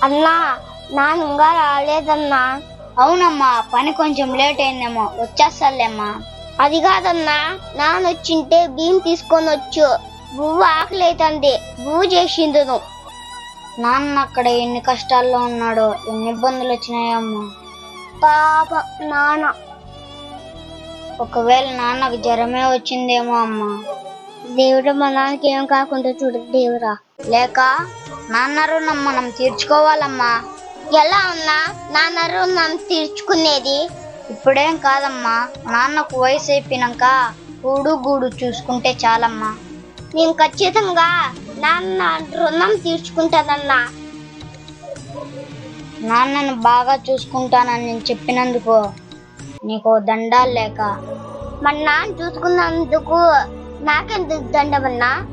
అన్నా నాన్న ఇంకా రాలేదన్నా. అవునమ్మా, పని కొంచెం లేట్ అయిందేమో, వచ్చేస్తాలేమ్మా. అది కాదన్నా, నాన్న వచ్చింటే బియ్యం తీసుకొని వచ్చు. బువ్వ ఆకలి అవుతుంది, బువ్వ చేసిందును. నాన్న అక్కడ ఎన్ని కష్టాల్లో ఉన్నాడో, ఎన్ని ఇబ్బందులు వచ్చినాయమ్మా. పాప నాన్న. ఒకవేళ నాన్నకు జ్వరమే వచ్చిందేమో అమ్మా. దేవుడు మా నాన్నకి ఏం కాకుండా చూడు దేవుడా. లేక నాన్న రుణం మనం తీర్చుకోవాలమ్మా. ఎలా ఉన్నా నాన్న రుణం తీర్చుకునేది? ఇప్పుడేం కాదమ్మా, నాన్నకు వయసు అయిపోయినాక కూడు గూడు చూసుకుంటే చాలమ్మా. నేను ఖచ్చితంగా నాన్న రుణం తీర్చుకుంటానన్నా. నాన్నను బాగా చూసుకుంటానని నేను చెప్పినందుకు నీకు దండాలు లేక. మన నాన్న చూసుకున్నందుకు నాకెందుకు దండమన్నా?